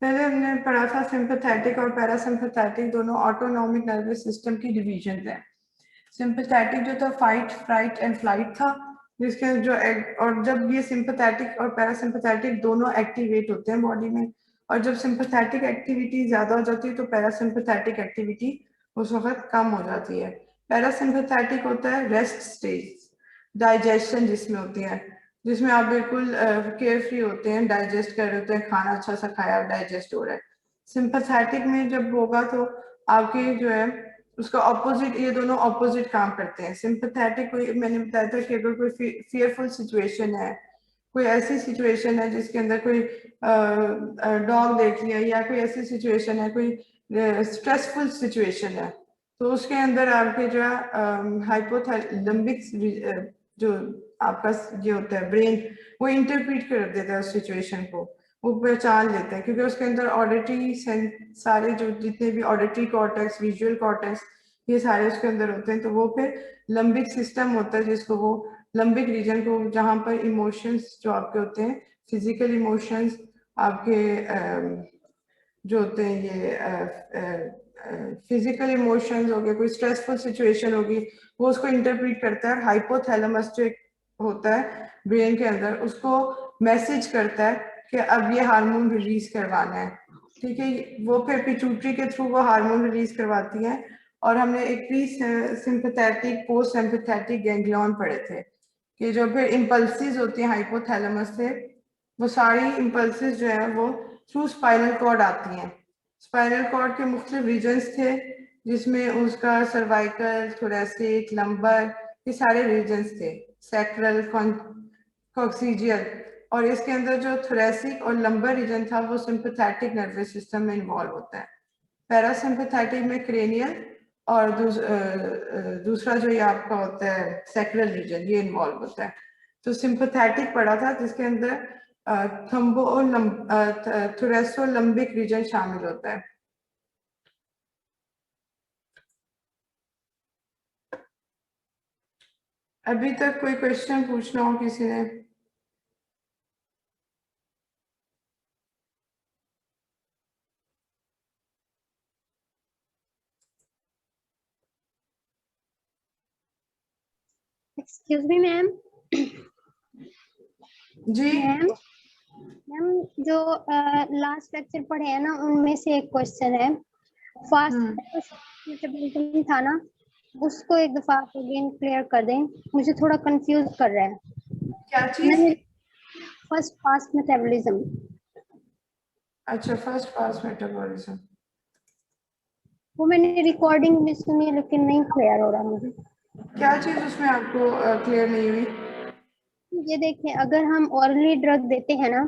पहले हमने पढ़ा था सिंपैथेटिक और पैरासिम्पैथेटिक दोनों ऑटोनॉमिक नर्वस सिस्टम की डिवीजन है। सिंपैथेटिक जो था फाइट फ्लाइट एंड फ्लाइट था, जिसके जो और जब ये सिंपैथेटिक और पैरासिम्पैथेटिक दोनों एक्टिवेट होते हैं बॉडी में, और जब सिंपैथेटिक एक्टिविटी ज्यादा हो जाती है तो पैरासिम्पैथेटिक एक्टिविटी उस वक्त कम हो जाती है। पैरासिम्पैथेटिक होता है रेस्ट स्टेज, डाइजेशन जिसमें होती है, जिसमें आप बिल्कुल केयर फ्री होते हैं, डाइजेस्ट कर रहे होते हैं, खाना अच्छा सा खाया डाइजेस्ट हो रहा है। सिंपैथेटिक में जब होगा तो आपके जो है उसका ऑपोजिट, ये दोनों ऑपोजिट काम करते हैं। सिंपैथेटिक कोई, मैंने बताया था कि अगर कोई फियरफुल सिचुएशन है, कोई ऐसी सिचुएशन है जिसके अंदर कोई डॉग देख लिया, या कोई ऐसी सिचुएशन है, कोई स्ट्रेसफुल सिचुएशन है, तो उसके अंदर आपके जो है हाइपोथैलेमिक जो आपका ये होता है ब्रेन, वो इंटरप्रीट कर देता है उस सिचुएशन को, वो पहचान लेता है, क्योंकि उसके अंदर ऑडिटरी सेंस, सारे जो जितने भी ऑडिटरी कॉर्टेक्स, विजुअल कॉर्टेक्स, ये सारे उसके अंदर होते हैं। तो वो फिर लंबिक सिस्टम होता है, जिसको वो लंबिक रीजन को, जहाँ पर इमोशंस जो आपके होते हैं, फिजिकल इमोशंस आपके जो होते हैं, ये फिजिकल इमोशंस हो गए, कोई स्ट्रेसफुल सिचुएशन होगी, वो उसको इंटरप्रीट करता है। हाइपोथैलेमस जो होता है ब्रेन के अंदर, उसको मैसेज करता है कि अब ये हार्मोन रिलीज करवाना है, ठीक है। वो फिर पिट्यूटरी के थ्रू वो हार्मोन रिलीज करवाती है। और हमने एक pre sympathetic post sympathetic ganglion पढ़े थे, कि जो फिर इम्पल्सिस होती है हाइपोथैलेमस से, वो सारी इम्पल्सिस जो है वो थ्रू स्पाइनल कॉर्ड आती हैं। स्पाइनल कॉर्ड के मुख्तलिफ रीजन्स थे, जिसमें उसका सर्वाइकल, थोरेसिक, लंबर, ये सारे रीजन्स थे, सैक्रल, कॉक्सीजियल। और इसके अंदर जो थोरेसिक और लंबर रीजन था वो सिंपैथेटिक नर्वस सिस्टम में इन्वॉल्व होता है। पैरासिम्पैथेटिक में क्रेनियल, और दूसरा जो ये आपका होता है सैक्रल रीजन, ये इन्वॉल्व होता है। तो सिंपैथेटिक पढ़ा था जिसके अंदर थोरेसोलंबिक रीजन शामिल होता है। अभी तक कोई क्वेश्चन पूछना हो किसी ने? Excuse me ma'am. जी मैम जो लास्ट लेक्चर पढ़े हैं ना, उनमें से एक क्वेश्चन है, फास्ट मेटाबॉलिज्म था ना, उसको एक दफा आप अगेन क्लियर कर दें, मुझे थोड़ा कंफ्यूज कर रहा है। क्या चीज? First fast metabolism. अच्छा, फर्स्ट पास मेटाबॉलिज्म, वो मैंने रिकॉर्डिंग में सुनी लेकिन नहीं क्लियर हो रहा मुझे। क्या चीज उसमें आपको क्लियर नहीं हुई? ये देखिए, अगर हम ऑरली ड्रग देते हैं ना,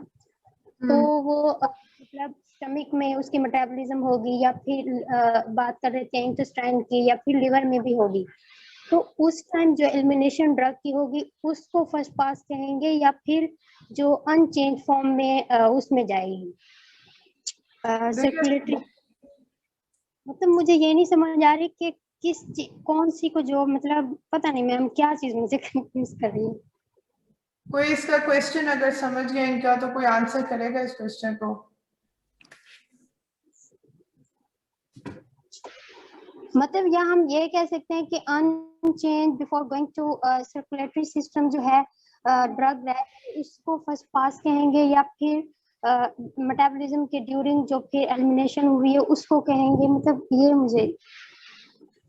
तो वो मतलब स्टमक में उसकी मेटाबॉलिज्म होगी, या फिर बात कर रहे थे इंटेस्टाइन की, या फिर लिवर में भी होगी। तो उस टाइम जो एलिमिनेशन ड्रग की होगी उसको फर्स्ट पास कहेंगे, या फिर जो अनचेंज फॉर्म में उसमें जाएगी सर्कुलेटरी। मतलब मुझे ये नहीं समझ आ रही कि कौन सी को जो, मतलब पता नहीं मैम क्या चीज मुझे कंफ्यूज कर रही है। कोई इसका क्वेश्चन अगर समझ गया इनका, तो कोई आंसर करेगा इस क्वेश्चन को? मतलब या हम ये कह सकते हैं कि unchanged before going to circulatory system जो है ड्रग है, उसको फर्स्ट पास कहेंगे, या फिर मेटाबॉलिज्म के ड्यूरिंग जो फिर एलिमिनेशन हुई है उसको कहेंगे। मतलब ये मुझे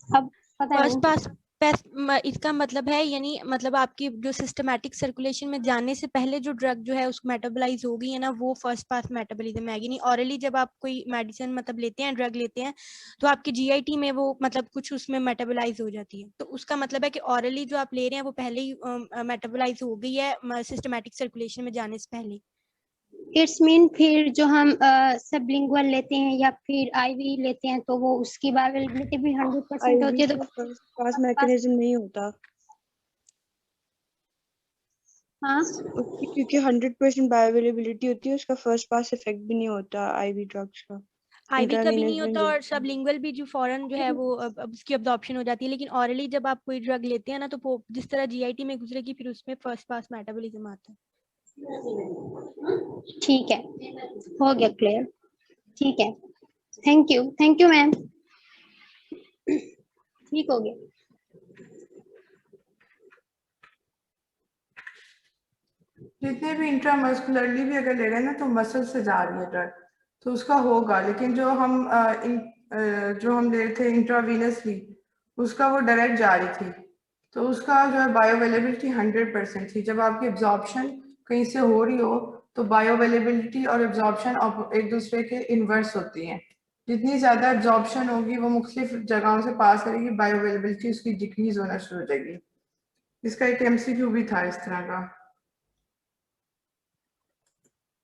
अब पता नहीं। इसका मतलब है, यानी मतलब आपकी जो सिस्टमैटिक सर्कुलेशन में जाने से पहले जो ड्रग जो है उसको मेटाबोलाइज हो गई है ना, वो फर्स्ट पास मेटाबॉलिज्म में आएगी। नहीं, ऑरली जब आप कोई मेडिसिन मतलब लेते हैं, ड्रग लेते हैं, तो आपकी जीआईटी में वो मतलब कुछ उसमें मेटाबोलाइज हो जाती है। तो उसका मतलब है कि ऑरली जो आप ले रहे हैं वो पहले ही मेटाबोलाइज हो गई है सिस्टमैटिक सर्कुलेशन में जाने से पहले। इट्स मीन फिर जो हम सबलिंगुअल लेते हैं या फिर आईवी लेते हैं, तो वो उसकी बायोअवेलेबिलिटी भी 100% होती है। तो फर्स्ट पास मैकेनिज्म नहीं होता। हाँ, क्योंकि 100% बायोअवेलेबिलिटी होती है, उसका फर्स्ट पास इफेक्ट भी नहीं होता आईवी ड्रग्स का। आईवी का भी नहीं होता, और सबलिंगुअल भी जो फॉरन जो है वो अब उसकी अब्जॉर्प्शन हो जाती है। लेकिन ऑरली जब आप कोई ड्रग लेते हैं ना, तो वो जिस तरह जीआईटी में गुजरेगी, फिर उसमें फर्स्ट पास मेटाबॉलिज्म आता है। ठीक है, हो गया क्लियर। ठीक है, थैंक यू मैम। ठीक हो गया। जितने भी इंट्रामस्कुलरली भी अगर ले रहे हैं ना तो मसल से जा रही है ड्रग तो उसका होगा, लेकिन जो हम ले रहे थे इंट्रावीनसली उसका वो डायरेक्ट जा रही थी, तो उसका जो है बायोअवेलेबिलिटी 100% थी। जब आपकी एब्जॉर्प्शन कहीं से हो रही हो तो बायोअवेलेबिलिटी और एब्जॉर्प्शन एक दूसरे के इन्वर्स होती हैं। जितनी ज्यादा एब्जॉर्प्शन होगी वो मुख्तलिफ जगहों से पास करेगी, बायोअवेलेबिलिटी उसकी डिक्रीज होना शुरू हो जाएगी। इसका एक MCQ भी था इस तरह का।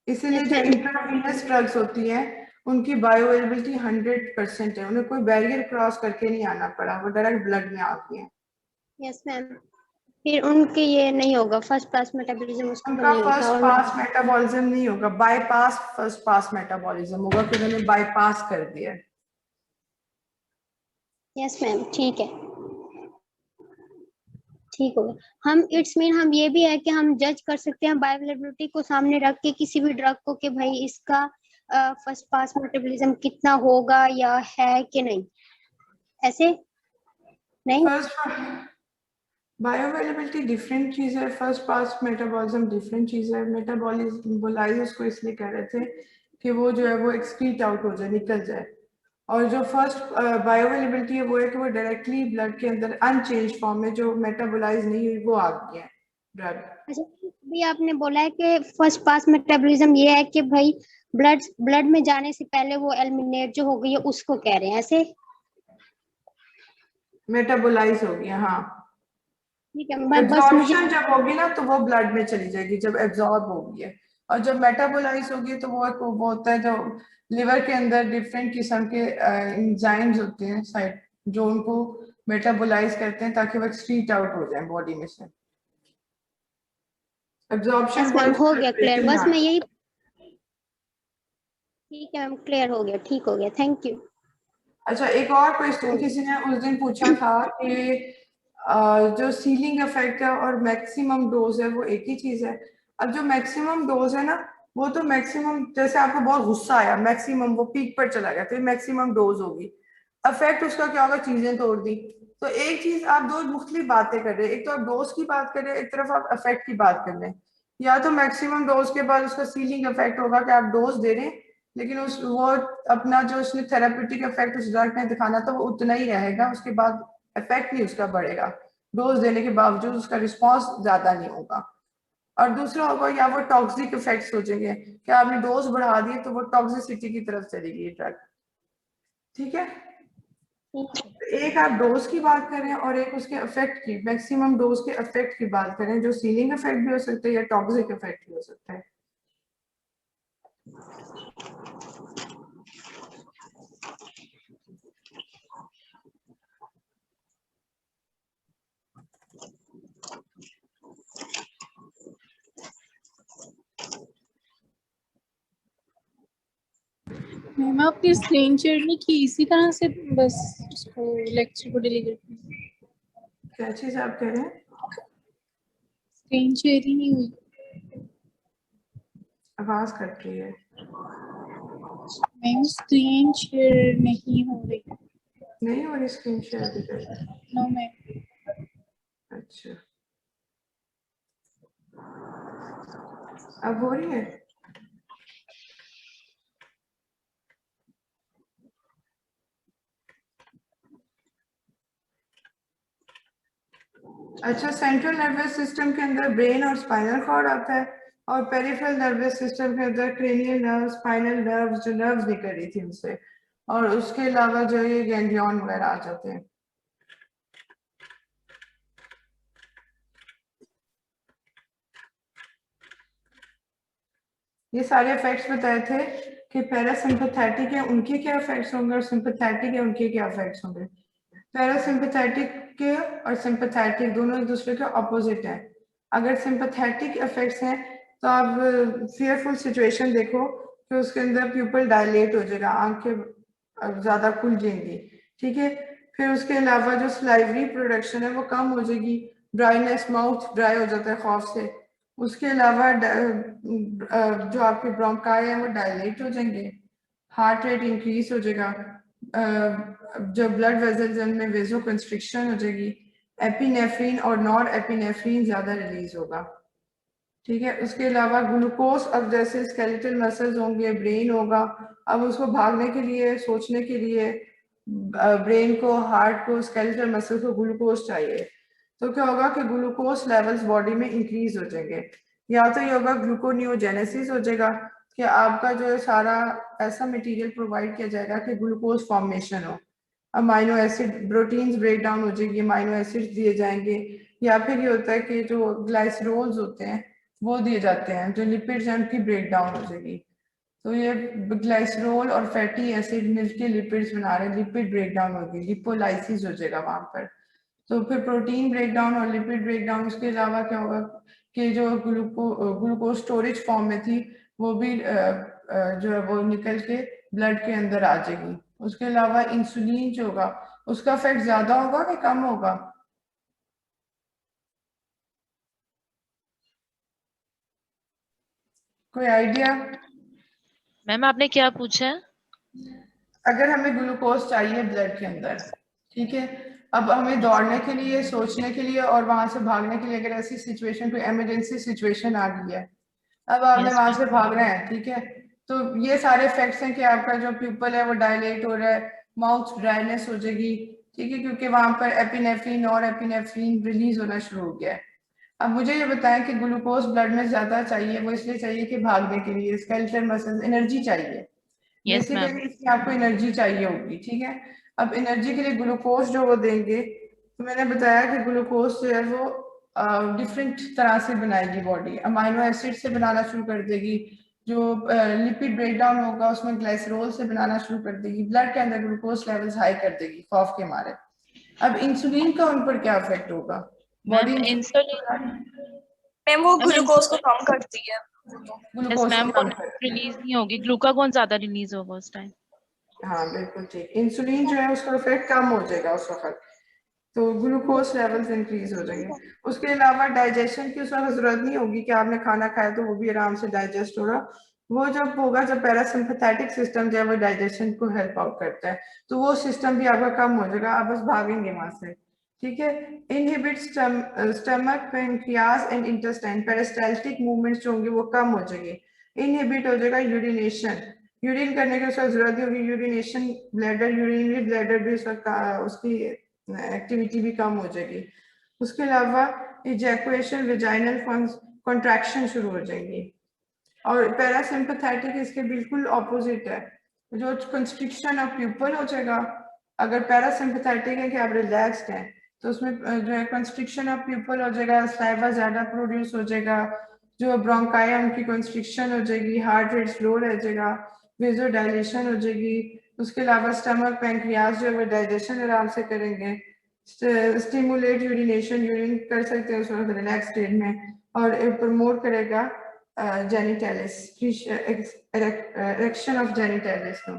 इसीलिए Yes, जो ma'am. इंट्रावीनस ड्रग्स होती हैं उनकी बायोअवेलेबिलिटी 100% है, उन्हें कोई बैरियर क्रॉस करके नहीं आना पड़ा, वो डायरेक्ट ब्लड में आती हैं। यस मैम, फिर उनके ये नहीं होगा फर्स्ट पास मेटाबॉलिज्म, उसका तो उनका नहीं होगा। फर्स्ट और पास मेटाबॉलिज्म नहीं होगा, बाईपास फर्स्ट पास मेटाबॉलिज्म होगा कि उन्होंने बाईपास कर दिया है। यस मैम, ठीक है, ठीक हो गया। हम इट्स मीन हम ये भी है कि हम जज कर सकते हैं बायोअवेलेबिलिटी को सामने रख के किसी भी ड्रग को कि भाई इसका फर्स्ट पास मेटाबॉलिज्म कितना होगा या है कि नहीं, ऐसे नहीं। फर्स्ट बायोअवेलेबिलिटी डिफरेंट चीज है, फर्स्ट पास मेटाबॉलिज्म डिफरेंट चीज है। मेटाबॉलिज्म इसको इसलिए कह रहे थे कि वो जो है वो एक्सक्रीट आउट हो जाए, निकल जाए, और जो फर्स्ट बायोअवेलेबिलिटी है वो है कि वो डायरेक्टली ब्लड के अंदर अनचेंज फॉर्म में जो मेटाबोलाइज नहीं हुई वो आ गई है ड्रग। अच्छा, भी आपने बोला है कि फर्स्ट पास मेटाबॉलिज्म ये है कि भाई ब्लड में जाने से पहले वो एलिमिनेट जो हो गई है उसको कह रहे हैं, ऐसे मेटाबोलाइज हो गया, हाँ। ठीक है। बस मुझे एब्जॉर्प्शन जब होगी ना तो वो ब्लड में चली जाएगी जब एब्जॉर्ब होगी है, और जब मेटाबोलाइज होगी तो वो होता है जो लिवर के अंदर डिफरेंट किस्म के एंजाइम्स होते हैं साइड जो उनको मेटाबोलाइज करते हैं ताकि वो एक्सक्रीट आउट हो जाए बॉडी में से। एब्जॉर्प्शन यस वो मैम, एक हो गया क्लियर, सर्कुलेटरी बस मैं हार्मोन। यही। ठीक है मैम, क्लियर हो गया, ठीक हो गया, थैंक यू। अच्छा, एक और क्वेश्चन किसी ने उस दिन पूछा था कि जो सीलिंग इफेक्ट है और मैक्सिमम डोज है वो एक ही चीज है। अब जो मैक्सिमम डोज है ना वो तो मैक्सिमम, जैसे आपको बहुत गुस्सा आया, मैक्सिमम वो पीक पर चला गया तो मैक्सिमम डोज होगी। इफेक्ट उसका क्या होगा, चीजें तोड़ दी। तो एक चीज, आप दो मुख्तलिफ बातें कर रहे हैं, एक तो आप डोज की बात कर रहे हैं, एक तरफ आप इफेक्ट की बात कर रहे हैं। या तो मैक्सिमम डोज के बाद उसका सीलिंग इफेक्ट होगा कि आप डोज दे रहे हैं लेकिन उस वो अपना जो उसने थेरापेटिक इफेक्ट उस ड्रग में दिखाना था वो उतना ही रहेगा, उसके बाद इफेक्ट नहीं उसका बढ़ेगा, डोज देने के बावजूद उसका रिस्पॉन्स ज्यादा नहीं होगा। और दूसरा होगा या वो टॉक्सिक इफेक्ट सोचेंगे कि आपने डोज बढ़ा दी तो वो टॉक्सिसिटी की तरफ चलेगी ये ड्रग। ठीक है, एक आप डोज की बात करें और एक उसके इफेक्ट की, मैक्सिमम डोज के इफेक्ट की बात करें जो सीलिंग इफेक्ट भी हो सकता है या टॉक्सिक इफेक्ट भी हो सकता है। मैम आपने स्क्रीन शेयर नहीं की, इसी तरह से बस उसको लेक्चर को डिलीवर की। क्या चीज आप कह रहे हैं? स्क्रीन शेयर ही नहीं हुई। आवाज कट रही है। मैम स्क्रीन शेयर नहीं हो रही। नहीं हो रही स्क्रीन शेयर अभी तक? No ma'am. अच्छा, अब हो रही है? अच्छा, सेंट्रल नर्वस सिस्टम के अंदर ब्रेन और स्पाइनल कॉर्ड आता है, और पेरिफेरल नर्वस सिस्टम के अंदर क्रेनियल नर्व, स्पाइनल नर्व, जो नर्व्स निकल रही थी उनसे, और उसके अलावा जो ये गैंग्लियन वगैरह आ जाते हैं। ये सारे इफेक्ट्स बताए थे कि पैरासिम्पैथेटिक है उनके क्या इफेक्ट्स होंगे और सिंपैथेटिक है उनके क्या इफेक्ट्स होंगे। पैरासिम्पैथेटिक के और सिंपैथेटिक दोनों एक दूसरे के ऑपोजिट हैं। अगर सिंपैथेटिक इफेक्ट्स हैं तो आप फियरफुल सिचुएशन देखो कि उसके अंदर प्यूपल डायलेट हो जाएगा, आंखें ज्यादा खुल जाएंगी। ठीक है, फिर उसके अलावा जो स्लाइवरी प्रोडक्शन है वो कम हो जाएगी, ड्राइनेस, माउथ ड्राई हो जाता है खौफ से। उसके अलावा जो आपके ब्रोंकाई है वो डायलेट हो जाएंगे, हार्ट रेट इंक्रीज हो जाएगा, जो ब्लड वेसल्स में वेजो कंस्ट्रिक्शन हो जाएगी, एपिनेफ्रिन और नॉर एपिनेफ्रिन ज्यादा रिलीज होगा। ठीक है, उसके अलावा ग्लूकोज, अब जैसे स्केलेटल मसल्स होंगे, ब्रेन होगा, अब उसको भागने के लिए, सोचने के लिए ब्रेन को, हार्ट को, स्केलेटल मसल को ग्लूकोज चाहिए। तो क्या होगा कि ग्लूकोज लेवल्स बॉडी में इंक्रीज हो जाएंगे। या तो ये होगा ग्लूकोनियोजेनेसिस हो जाएगा कि आपका जो है सारा ऐसा मटेरियल प्रोवाइड किया जाएगा कि ग्लूकोज फॉर्मेशन हो, amino acid proteins break down हो जाएगी, अमाइनो एसिड्स दिए जाएंगे। या फिर ये होता है कि जो ग्लाइसरोल्स होते हैं वो दिए जाते हैं, जो लिपिड्स हैं उनकी ब्रेक डाउन हो जाएगी। तो ये ग्लाइसरोल और फैटी एसिड मिलके लिपिड्स बना रहे हैं, लिपिड ब्रेक डाउन होगी, लिपोलाइसिस हो जाएगा वहां पर। तो फिर प्रोटीन ब्रेक डाउन और लिपिड ब्रेक डाउन, उसके अलावा क्या होगा कि जो ग्लूकोज स्टोरेज फॉर्म में थी वो भी जो है वो निकल के ब्लड के अंदर आ जाएगी। उसके अलावा इंसुलिन जो होगा उसका इफेक्ट ज्यादा होगा कि कम होगा? कोई आइडिया? मैम आपने क्या पूछा है? अगर हमें ग्लूकोज चाहिए ब्लड के अंदर, ठीक है, अब हमें दौड़ने के लिए, सोचने के लिए और वहां से भागने के लिए, अगर ऐसी सिचुएशन, कोई इमरजेंसी सिचुएशन आ गई है, अब आपने Yes, वहां से भागना है, ठीक है, तो ये सारे इफेक्ट्स हैं कि आपका जो प्यूपल है वो डायलेट हो रहा है, माउथ ड्राइनेस हो जाएगी, ठीक है, क्योंकि वहां पर एपिनेफ्रिन और एपिनेफ्रिन रिलीज होना शुरू हो गया है। अब मुझे ये बताएं कि ग्लूकोज ब्लड में ज्यादा चाहिए, वो इसलिए चाहिए कि भागने के लिए, स्केलेटल मसल्स, एनर्जी चाहिए, yes मैम। बेसिकली इसमें आपको एनर्जी चाहिए होगी, ठीक है। अब एनर्जी के लिए ग्लूकोज जो वो देंगे, तो मैंने बताया कि ग्लूकोज जो है वो डिफरेंट तरह से बनाएगी बॉडी, अमाइनो एसिड से बनाना शुरू कर देगी, जो लिपिड ब्रेक डाउन होगा उसमें ग्लाइसरोल से बनाना शुरू कर देगी, ब्लड के अंदर ग्लूकोज लेवल्स हाई कर देगी खौफ के मारे। अब इंसुलिन का उन पर क्या इफेक्ट होगा? बॉडी मैम इंसुलिन, मैम वो मैम ग्लूकोज को कम करती है। यस ग्लूकोज मैम, को वो कम कर, रिलीज नहीं होगी, ग्लूकागोन ज्यादा रिलीज होगा उस टाइम। हाँ बिल्कुल ठीक, इंसुलिन जो है उसका इफेक्ट कम हो जाएगा उस वक्त, तो ग्लूकोज लेवल्स इंक्रीज हो जाएंगे। उसके अलावा डाइजेशन की उस वक्त जरूरत नहीं होगी कि आपने खाना खाया तो वो भी आराम से डाइजेस्ट होगा, वो जब होगा जब पैरासिम्पैथेटिक सिस्टम जो है वो डाइजेशन को हेल्प आउट करता है, तो वो सिस्टम भी आपका कम हो जाएगा, आप बस भागेंगे वहां से, ठीक है। Inhibit stomach, pancreas and intestine, peristaltic movements जो होंगे वो कम हो जाएंगे। इनहिबिट हो जाएगा यूरिनेशन, यूरिन करने की उसका जरूरत नहीं होगी, यूरिनेशन ब्लैडर, यूरिनरी ब्लैडर भी उसकी एक्टिविटी भी कम हो जाएगी। उसके अलावा इजैकुएशन, वेजाइनल कॉन्ट्रैक्शन शुरू हो जाएंगी। और पैरासिम्पैथेटिक इसके बिल्कुल ऑपोजिट है, जो कंस्ट्रिक्शन ऑफ प्यूपल हो जाएगा। अगर पैरासिम्पैथेटिक है कि आप रिलैक्स्ड हैं, तो उसमें जो है कंस्ट्रिक्शन ऑफ प्यूपल हो जाएगा, साइवा ज्यादा प्रोड्यूस हो जाएगा, जो ब्रोंकाई है उनकी कंस्ट्रिक्शन हो जाएगी, हार्ट रेट स्लो रह जाएगा, वेजो डायलेशन हो जाएगी। उसके अलावा स्टमक, पैंक्रियाज जो है वो डाइजेशन आराम से करेंगे, स्टिमुलेट यूरिनेशन, यूरिन कर सकते हैं उस वक्त रिलैक्स स्टेट में, और प्रमोट करेगा जेनिटैलिस, इरेक्शन ऑफ जेनिटैलिस को।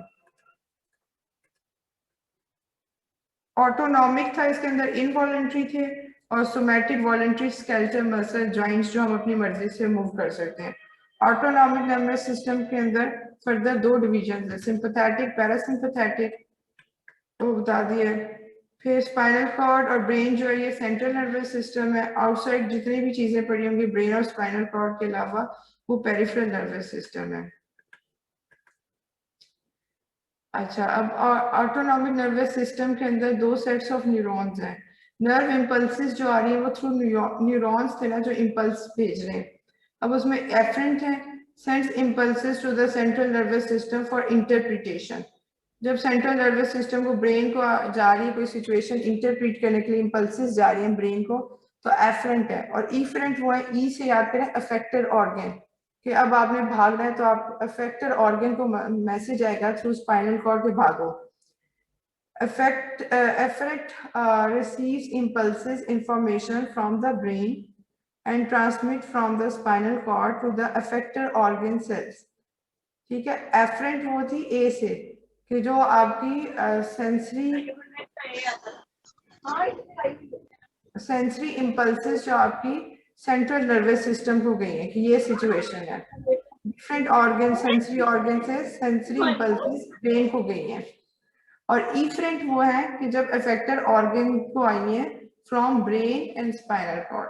ऑटोनॉमिक था, इसके अंदर इनवॉलेंट्री थे, और somatic voluntary, skeletal muscle joints जो हम अपनी मर्जी से मूव कर सकते हैं। ऑटोनॉमिक नर्वस सिस्टम के अंदर फर्दर दो डिवीजन है, सिंपैथेटिक, पैरासिम्पैथेटिक, वो बता दिए। फिर स्पाइनल कॉर्ड और ब्रेन जो है ये सेंट्रल नर्वस सिस्टम है, आउटसाइड जितनी भी चीजें पड़ी होंगी ब्रेन और स्पाइनल कॉर्ड के अलावा वो पेरिफेरल नर्वस सिस्टम है। अच्छा, अब ऑटोनॉमिक नर्वस सिस्टम के अंदर दो सेट्स ऑफ न्यूरॉन्स हैं। नर्व इम्पल्सिस जो आ रही है वो थ्रू न्यूरॉन्स थे ना जो इम्पल्स भेज रहे हैं, अब उसमें एफरेंट है, sends impulses to the central nervous system for interpretation. जब सेंट्रल नर्वस सिस्टम को ब्रेन को जा रही है कोई सिचुएशन इंटरप्रीट करने के लिए, इम्पल्सिस जा रही है ब्रेन को, तो एफरेंट है। और इफरेंट वो है, ई से याद करें, अफेक्टेड ऑर्गन, कि अब आपने भागना है तो आप अफेक्टेड ऑर्गन को मैसेज आएगा थ्रू स्पाइनल कॉर्ड के भागो। Afferent receives impulses information from the brain and transmit from the spinal cord to the affected organ cells, ठीक है। एफरेंट वो थी ए से, कि जो आपकी सेंसरी इम्पल्सेस जो आपकी सेंट्रल नर्वस सिस्टम को गई है कि ये सिचुएशन है। डिफरेंट ऑर्गन, सेंसरी ऑर्गन से सेंसरी इम्पल्सेस ब्रेन को गई हैं, और इफरेंट वो है कि जब अफेक्टेड ऑर्गन को आई है from brain and spinal cord.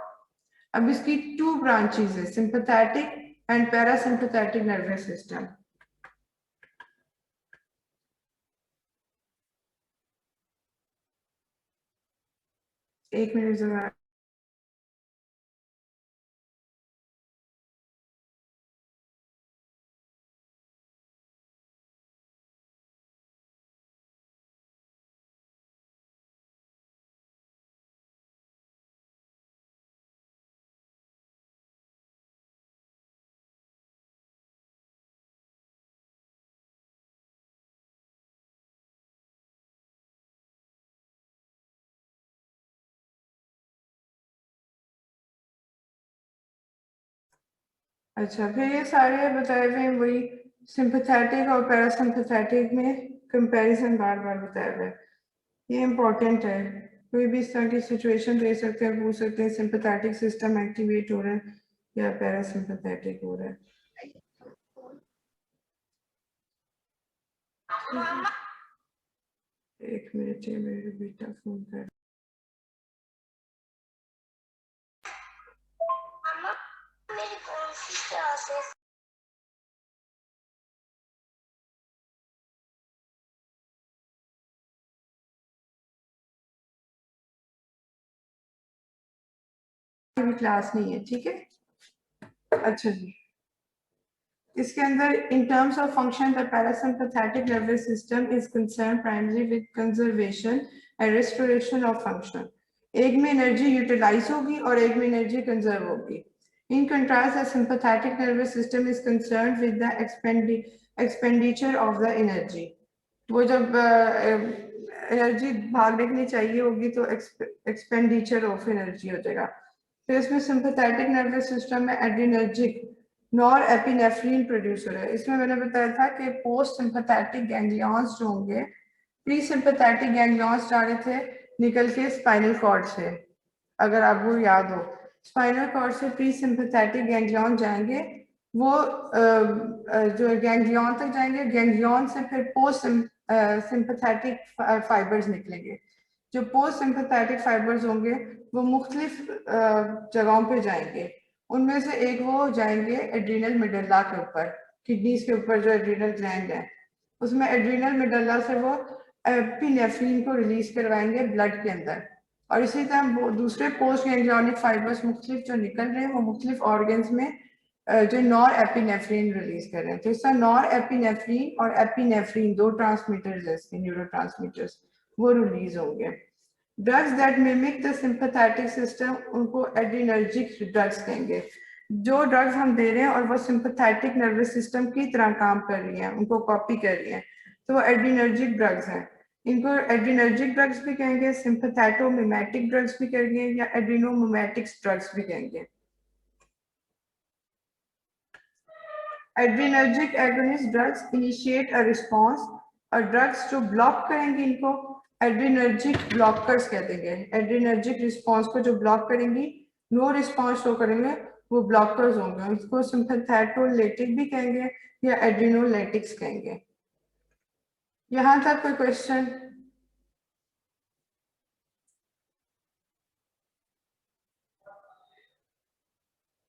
अब इसकी 2 ब्रांचेस है, sympathetic and parasympathetic nervous system. एक मिनट जरा, अच्छा फिर ये सारे बताए हुए हैं, वही सिंपैथेटिक और पैरासिम्पैथेटिक में कंपैरिजन बार बार बताया हुआ है। ये इम्पोर्टेंट है, कोई भी इस तरह की सिचुएशन दे सकते हैं, पूछ सकते हैं सिंपैथेटिक सिस्टम एक्टिवेट हो रहा है या पैरासिम्पैथेटिक हो रहा है। एक मिनट, ये मेरे बेटा फोन कर, मेरी कौन सी क्लासेस भी क्लास नहीं है, ठीक है। अच्छा जी, इसके अंदर in terms of function the parasympathetic nervous system is concern primary with conservation and restoration of function. एक में एनर्जी यूटिलाइज होगी और एक में एनर्जी कंजर्व होगी। In contrast the sympathetic nervous system is concern with the expenditure of the energy. वो जब energy भागने के लिए चाहिए होगी तो एक्सपेंडिचर ऑफ एनर्जी हो जाएगा। तो इसमें सिंपैथेटिक नर्वस सिस्टम में एड्रिनर्जिक नॉर एपिनेफ्रिन प्रोड्यूस हो रहा है। इसमें मैंने बताया था कि पोस्ट सिंपैथेटिक गैंग्लियंस जो होंगे, प्री सिंपैथेटिक गैंग्लियंस जा रहे थे निकल के स्पाइनल कॉर्ड से, अगर आपको याद हो स्पाइनल कॉर्ड से प्री सिंपैथेटिक गैंग्लियन जाएंगे, वो जो गैंग्लियन तक जाएंगे, गैंग्लियन से फिर पोस्ट सिंपैथेटिक फाइबर्स निकलेंगे। जो पोस्ट सिंपैथेटिक फाइबर्स होंगे वो मुख्तलिफ जगहों पे जाएंगे, उनमें से एक वो जाएंगे एड्रिनल मेडुल्ला के ऊपर, किडनीज के ऊपर जो एड्रिनल ग्लैंड है उसमें एड्रिनल मेडुल्ला से वो एपिनेफ्रिन को रिलीज करवाएंगे ब्लड के अंदर। और इसी तरह दूसरे पोस्ट गैंग्लियोनिक फाइबर्स मुख्तलिफ जो निकल रहे हैं वो मुख्तलिफ ऑर्गन्स में जो नॉर एपिनेफ्रिन रिलीज कर रहे हैं। तो इस तरह नॉर एपिनेफ्रिन और एपिनेफ्रिन 2 ट्रांसमीटर्स है इसके, न्यूरो ट्रांसमीटर्स, वो रिलीज होंगे। Drugs that mimic the sympathetic system उनको एड्रिनर्जिक ड्रग्स कहेंगे। जो ड्रग्स हम दे रहे हैं और वो सिंपैथेटिक नर्वस सिस्टम की तरह काम कर रही हैं, उनको कॉपी कर रही हैं, तो वो एड्रिनर्जिक ड्रग्स हैं। इनको एड्रिनर्जिक ड्रग्स भी कहेंगे, सिंपैथेटोमिमेटिक ड्रग्स भी कहेंगे या एड्रिनोमिमेटिक्स ड्रग्स भी कहेंगे। Adrenergic agonist drugs initiate a response, और ड्रग्स जो ब्लॉक करेंगे इनको एड्रिनर्जिक ब्लॉकर्स कहते हैं। एड्रिनर्जिक रिस्पॉन्स को जो ब्लॉक करेंगी, नो रिस्पॉन्स शो करेंगे, वो ब्लॉकर्स होंगे। उसको सिंपैथेटोलाइटिक भी कहेंगे या एड्रिनोलाइटिक्स कहेंगे। यहाँ तक कोई क्वेश्चन?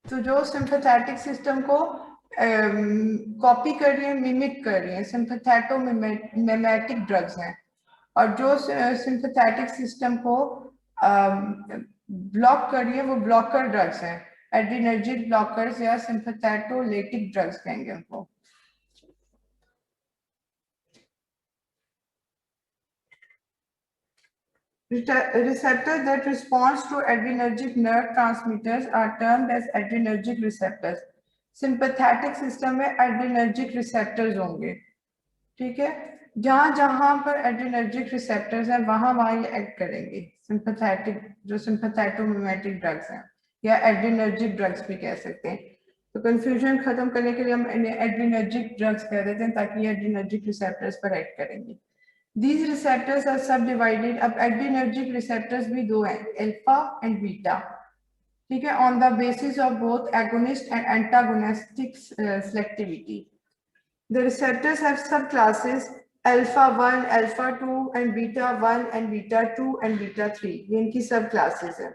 तो जो सिंपैथेटिक सिस्टम को कॉपी कर रही है, मिमिक कर रही है, सिंपैथेटोमिमेटिक ड्रग्स हैं। और जो सिंपैथेटिक सिस्टम को ब्लॉक कर रही है वो ब्लॉकर ड्रग्स हैं, एड्रिनर्जिक ब्लॉकर्स या सिंपैथेटोलाइटिक ड्रग्स कहेंगे उनको। Receptors that responds to adrenergic nerve transmitters are termed as adrenergic receptors. Sympathetic system में adrenergic receptors होंगे, ठीक है। जहां जहां पर adrenergic receptors हैं वहां वहां ये एक्ट करेंगे। सिंपैथेटिक जो सिंपैथेटोमिमेटिक ड्रग्स हैं या adrenergic ड्रग्स भी कह सकते हैं। तो कंफ्यूजन खत्म करने के लिए हम इन्हें adrenergic ड्रग्स कह देते हैं ताकि ये adrenergic receptors पर एक्ट करेंगे। These receptors are subdivided. अब adrenergic receptors भी 2 हैं, अल्फा एंड बीटा। ठीक है, on the basis of both agonist and antagonistic selectivity. The receptors have subclasses alpha 1, alpha 2 and beta 1 and beta 2 and beta 3. ये इनकी subclasses है.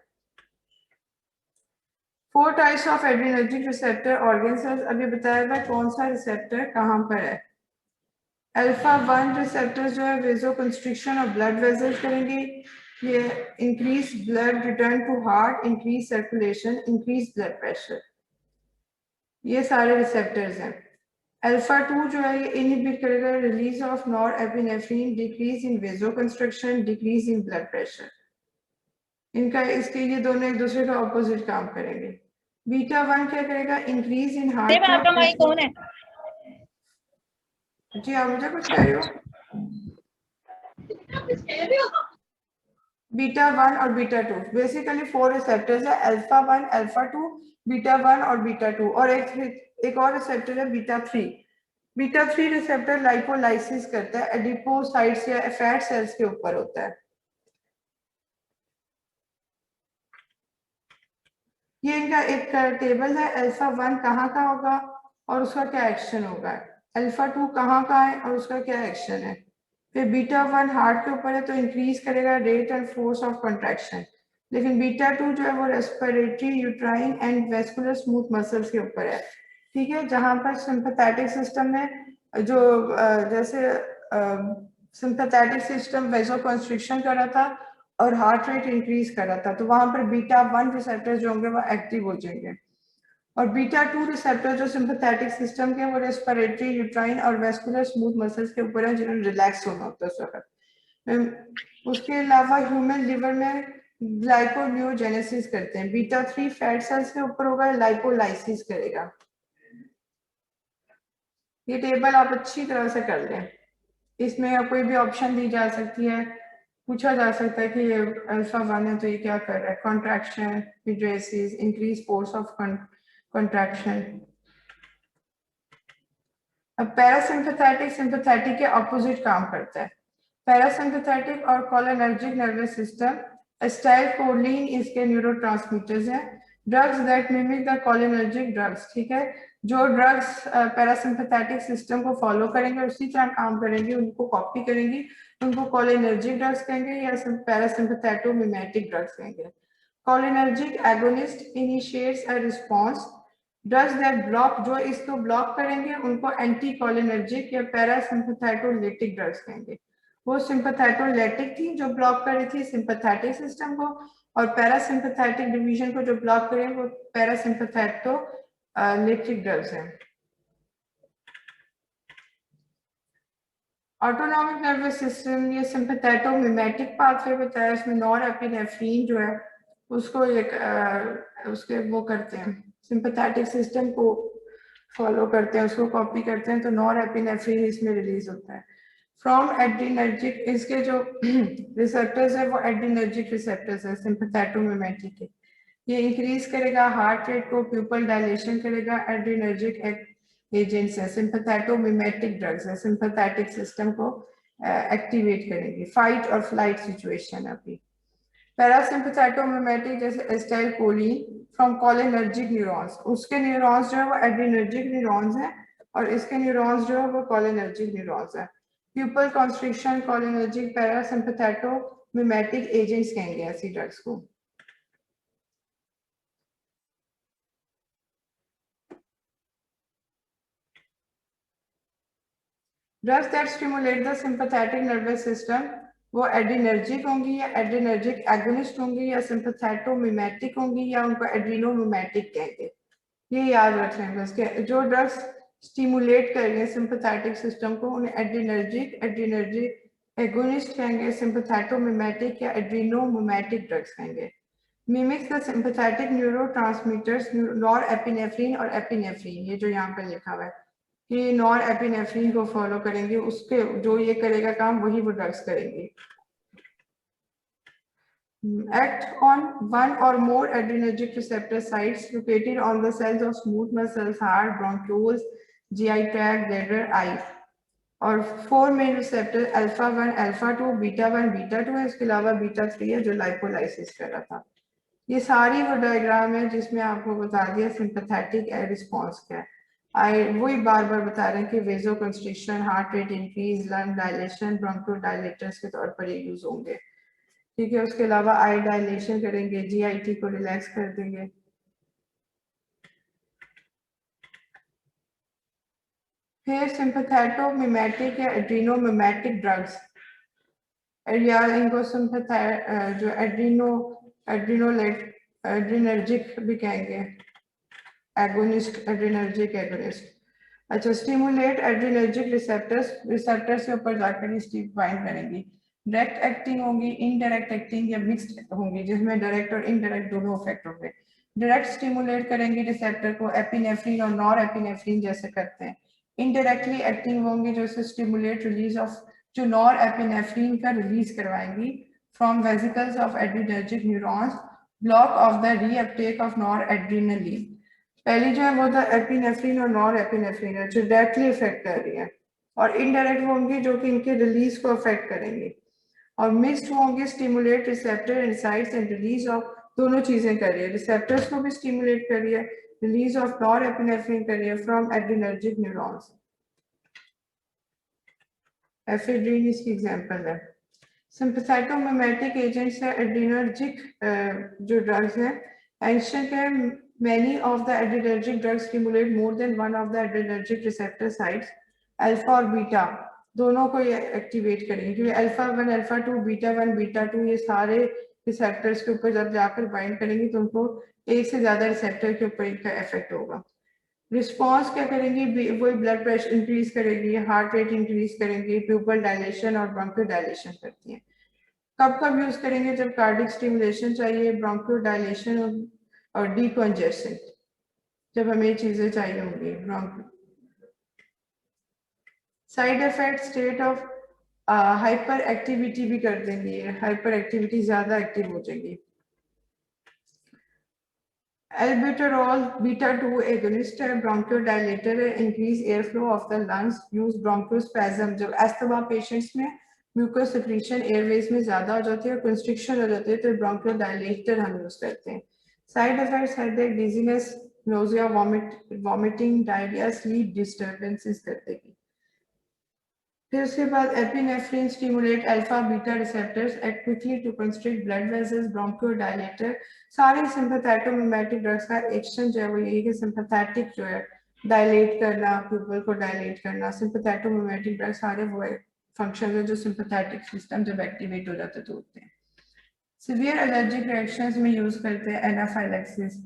4 types of adrenergic receptor organs है. अभी बताया था कौन सा receptor कहाँ पर है. अल्फा 1 रिसेप्टर्स जो है वेसोकंस्ट्रिक्शन और ब्लड वेसल्स करेंगे. ये increase blood return to heart, increase circulation, increase blood pressure. ये सारे रिसेप्टर्स हैं. अल्फा 2 जो है ये इनहिबिट करेगा release of norepinephrine, decrease in vasoconstriction, decrease in blood pressure. इनका इसके ये दोनों एक दूसरे का ऑपोजिट काम करेंगे. बीटा 1 क्या करेगा? Increase in heart. आपका माइक कौन है? जी आप मुझे कुछ कह रहे हो? बीटा 1 और बीटा 2 बेसिकली 4 रिसेप्टर्स है. अल्फा 1, अल्फा 2, बीटा 1 और बीटा 2 और एक और रिसेप्टर है बीटा 3. बीटा 3 रिसेप्टर लाइपोलाइसिस करता है एडिपोसाइट्स या फैट सेल्स के ऊपर होता है. ये इनका एक टेबल है. अल्फा 1 कहाँ का होगा और उसका क्या एक्शन होगा. अल्फा 2 कहाँ का है और उसका क्या एक्शन है. फिर बीटा 1 हार्ट के ऊपर है तो इंक्रीज करेगा rate and force of contraction. लेकिन बीटा 2 जो है वो respiratory, uterine and vascular smooth muscles के ऊपर है. ठीक है, जहां पर सिंपैथेटिक सिस्टम में जो जैसे सिंपैथेटिक सिस्टम वेसोकंस्ट्रिक्शन कर रहा था और हार्ट रेट इंक्रीज कर रहा था, तो वहां पर बीटा 1 रिसेप्टर जो होंगे वो एक्टिव हो जाएंगे. और बीटा 2 रिसेप्टर जो सिंपैथेटिक सिस्टम के वो रेस्पिरेटरी, यूट्राइन और वेस्कुलर स्मूथ मसल्स के ऊपर है जिन्हें रिलैक्स होना होता है उस वक्त. उसके अलावा ह्यूमन लिवर में ग्लाइकोलियोजेनेसिस करते हैं. बीटा 3 फैट सेल्स के ऊपर होगा, लाइपोलाइसिस करेगा. ये टेबल आप अच्छी तरह से कर लें. इसमें कोई भी ऑप्शन दी जा सकती है, पूछा जा सकता है कि ये अल्फा 1 है तो ये क्या कर रहा है. Contraction, hidrosis, increase force of contraction. अब पैरासिम्पैथेटिक सिंपैथेटिक के ऑपोजिट काम करता है. पैरासिम्पैथेटिक और कोलिनर्जिक नर्वस सिस्टम एसिटाइलकोलिन इसके न्यूरोट्रांसमीटर्स हैं. Drugs that mimic the cholinergic drugs. ठीक है, जो ड्रग्स पैरासिम्पैथेटिक सिस्टम को फॉलो करेंगे उसी तरह काम करेंगे, उनको कॉपी करेंगी, उनको कोलिनर्जिक ड्रग्स कहेंगे या पैरासिम्पैथेटोमिमेटिक ड्रग्स कहेंगे. Cholinergic agonist initiates a response. Drugs that block, जो इसको ब्लॉक करेंगे उनको एंटी कोलिनर्जिक या पैरासिम्पैथेटोलिटिक ड्रग्स कहेंगे. वो सिंपैथेटोलिटिक थी जो ब्लॉक कर रही थी सिंपैथेटिक सिस्टम को, और पैरासिम्पैथेटिक डिवीजन को जो ब्लॉक करेंगे वो पैरासिम्पैथेटोलिटिक ड्रग्स हैं. ऑटोनॉमिक नर्वस सिस्टम ये सिंपैथेटोमिमेटिक पाथवे बताया. इसमें नॉरएपिनेफ्रिन जो है उसको एक उसके वो करते हैं, सिंपैथेटिक सिस्टम को फॉलो करते हैं, उसको कॉपी करते हैं, तो नॉरएपिनेफ्रिन इसमें रिलीज होता है. फ्रॉम एड्रीनर्जिक, इसके जो रिसेप्टर्स है वो एड्रीनर्जिक रिसेप्टर्स है सिंपैथेटोमिमेटिक के. ये इंक्रीज करेगा हार्ट रेट को, प्यूपल डायलेशन करेगा. एड्रीनर्जिक एजेंट्स है, सिंपैथेटोमिमेटिक ड्रग्स है, सिंपैथेटिक सिस्टम को एक्टिवेट करेंगे. फाइट और फ्लाइट सिचुएशन. अभी पैरासिम्पैथेटोमिमेटिक जैसे एसिटाइलकोलिन फ्रॉम कोलिनर्जिक न्यूरॉन्स, उसके न्यूरॉन्स जो है वो एड्रीनर्जिक न्यूरॉन्स हैं और इसके न्यूरॉन्स जो है वो कोलिनर्जिक न्यूरॉन्स हैं. प्यूपल कॉन्स्ट्रिक्शन, कोलिनर्जिक, पैरासिम्पैथेटोमिमेटिक एजेंट्स कहेंगे ऐसी ड्रग्स को. Drugs that stimulate the sympathetic nervous system वो एड्रीनर्जिक होंगी या एड्रीनर्जिक एगोनिस्ट होंगी या सिंपैथेटोमिमेटिक होंगी या उनको एड्रीनोमिमेटिक कहेंगे. ये याद रख लें बस के जो ड्रग्स स्टिमुलेट कर रही है सिंपैथेटिक सिस्टम को उन्हें एड्रीनर्जिक एगोनिस्ट कहेंगे, सिंपैथेटोमिमेटिक या एड्रीनोमिमेटिक ड्रग्स कहेंगे. Mimics the sympathetic neurotransmitters norepinephrine और एपिनेफ्रिन. ये जो यहाँ पे लिखा हुआ है कि नॉरएपिनेफ्रिन को फॉलो करेंगे, उसके जो ये करेगा काम वही वो ड्रग्स करेंगे. Act on one or more adrenergic receptor sites located on the cells of smooth muscles, heart, bronchioles, GI tract, bladder, eye. और 4 main receptor alpha 1, alpha 2, beta 1, beta 2 है. इसके अलावा बीटा 3 है जो लाइपोलाइसिस कर रहा था. ये सारी वो डायग्राम है जिसमें आपको बता दिया सिंपैथेटिक रिस्पॉन्स क्या है। वही बार बार बता रहे हैं कि vasoconstriction, heart rate increase, lung dilation, bronchodilators के तौर पर ये यूज होंगे। ठीक है, उसके अलावा आई डायलेशन करेंगे, जीआईटी को रिलैक्स कर देंगे। फिर सिंपैथेटोमिमेटिक या एड्रीनोमिमेटिक ड्रग्स, या इनको जो एड्रीनर्जिक भी कहेंगे, एगोनिस्ट, एड्रीनर्जिक एगोनिस्ट। अच्छा, स्टिमुलेट एड्रीनर्जिक रिसेप्टर्स के ऊपर जाकर ये बाइंड करेंगी। डायरेक्ट एक्टिंग होंगी, इनडायरेक्ट एक्टिंग या मिक्स्ड होंगी, जिसमें डायरेक्ट और इनडायरेक्ट दोनों इफेक्ट होंगे। डायरेक्ट स्टिमुलेट करेंगे रिसेप्टर को एपिनेफ्रिन और नॉर एपिनेफ्रिन जैसे करते हैं। इनडायरेक्टली एक्टिंग होंगी जो स्टिमुलेट रिलीज ऑफ, जो नॉर एपिनेफ्रिन का रिलीज करवाएंगी from vesicles of adrenergic neurons, block of the reuptake of noradrenaline. पहली जो है वो तो एपिनेफ्रिन और नॉर एपिनेफ्रिन है जो डायरेक्टली इफेक्ट कर रही है, और इनडायरेक्ट होंगी जो कि इनके रिलीज को अफेक्ट करेंगे, और मिक्स्ड होंगे stimulate receptor insights and release of, दोनों चीजें कर रही है, रिसेप्टर्स को भी स्टिमुलेट कर रही है, रिलीज ऑफ नॉर एपिनेफ्रिन कर रही है फ्रॉम एड्रीनर्जिक न्यूरॉन्स। एफेड्रिन इसकी एग्जांपल है। सिंपैथेटोमिमेटिक एजेंट्स है एड्रीनर्जिक जो ड्रग्स हैं, एंशन के many of the adrenergic drugs stimulate more than one of the adrenergic receptor sites, alpha और बीटा दोनों को ये एक्टिवेट करेंगे, क्योंकि अल्फा 1, अल्फा 2, बीटा 1, बीटा 2 ये सारे रिसेप्टर्स के ऊपर जब जाकर बाइंड करेंगे तो उनको एक से ज्यादा रिसेप्टर के ऊपर इनका इफेक्ट होगा। रिस्पॉन्स क्या करेंगी, वही ब्लड प्रेशर इंक्रीज करेगी, हार्ट रेट इंक्रीज करेंगी, प्यूपल डायलेशन और ब्रोंकियो डायलेशन करती है। कब कब यूज करेंगे, जब कार्डिक स्टिमुलेशन चाहिए, ब्रोंकियो डायलेशन और डीकंजेशन, जब हमें ये चीजें चाहिए होंगी। Side effect state of hyper activity भी कर देंगी, हाइपर एक्टिविटी ज्यादा एक्टिव हो जाएगी। एल्ब्यूटेरॉल बीटा 2 एगोनिस्ट है, ब्रोंकियोडायलेटर है, increase air flow of the lungs, use bronchospasm, जब अस्थमा पेशेंट्स में म्यूकस सिक्रीशन एयरवेज में ज्यादा हो जाती है और कंस्ट्रिक्शन हो जाती है तो ब्रोंकियोडायलेटर हम यूज करते हैं। Side effects headache, dizziness, nausea, vomiting, diarrhoea, sleep disturbances कर देगी। फिर उसके बाद epinephrine stimulate alpha beta receptors act quickly to constrict blood vessels, bronchodilator. सारे सिंपैथेटोमिमेटिक ड्रग्स का एक्शन जो है वो यही कि सिंपैथेटिक जो है डायलेट करना, प्यूपल को डायलेट करना, सिंपैथेटोमिमेटिक ड्रग्स सारे वो फंक्शन है जो सिंपैथेटिक सिस्टम जब एक्टिवेट हो जाते तो होते हैं। सिवियर एलर्जिक रिएक्शंस में यूज करते हैं एनाफाइलैक्सिस,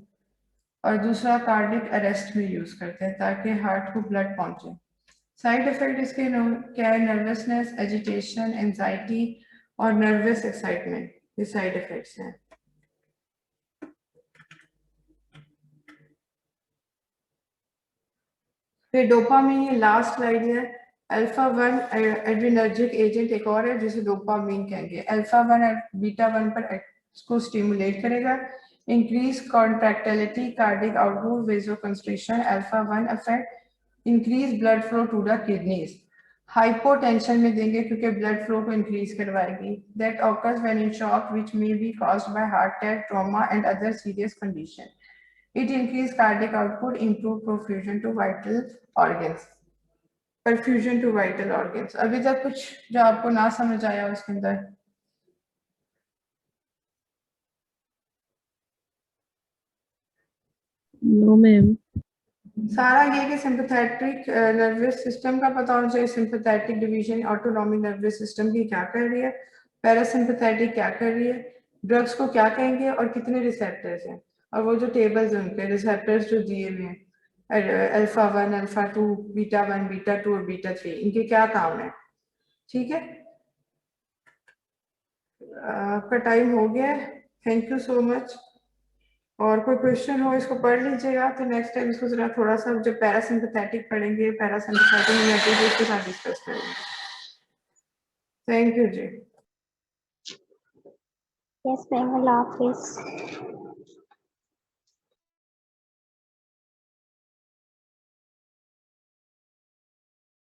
और दूसरा कार्डिक अरेस्ट में यूज करते हैं ताकि हार्ट को ब्लड पहुंचे। साइड इफेक्ट इसके क्या है, नर्वसनेस, एजिटेशन, एंजाइटी और नर्वस एक्साइटमेंट, ये साइड इफेक्ट्स हैं। फिर डोपामीन, ये लास्ट स्लाइड है। अल्फा 1 एड्रीनर्जिक एजेंट एक और है जिसे डोपामीन कहेंगे। अल्फा 1 बीटा 1 पर इसको स्टिमुलेट करेगा, increase contractility, cardiac output, vasoconstriction. Alpha 1 effect increase blood flow to the kidneys, hypotension में देंगे क्योंकि ब्लड फ्लो को इंक्रीज करवाएगी। That occurs when in shock which may be caused by heart attack, trauma and other serious condition. It increase cardiac output, improve perfusion to vital organs, perfusion to vital organs. अभी तक कुछ जो आपको ना समझ आया उसके अंदर? No ma'am. सारा ये कि सिंपैथेटिक नर्वस सिस्टम का पता होना चाहिए, sympathetic division autonomic nervous system की क्या कर रही है, पैरासिम्पैथेटिक क्या कर रही है, ड्रग्स को क्या कहेंगे और कितने रिसेप्टर्स हैं, और वो जो टेबल्स हैं उनके रिसेप्टर्स जो दिए हुए हैं, अल्फा 1, अल्फा 2, बीटा 1, बीटा 2 और बीटा 3, इनके क्या काम है। ठीक है, आपका टाइम हो गया है। Thank you so much. और कोई क्वेश्चन हो इसको पढ़ लीजिएगा, तो नेक्स्ट टाइम इसको जरा थोड़ा सा जब पैरासिम्पैथेटिक पढ़ेंगे, पैरासिम्पैथेटिक उसके साथ डिस्कस करेंगे। थैंक यू जी। यस मैम, अल्लाह हाफिज।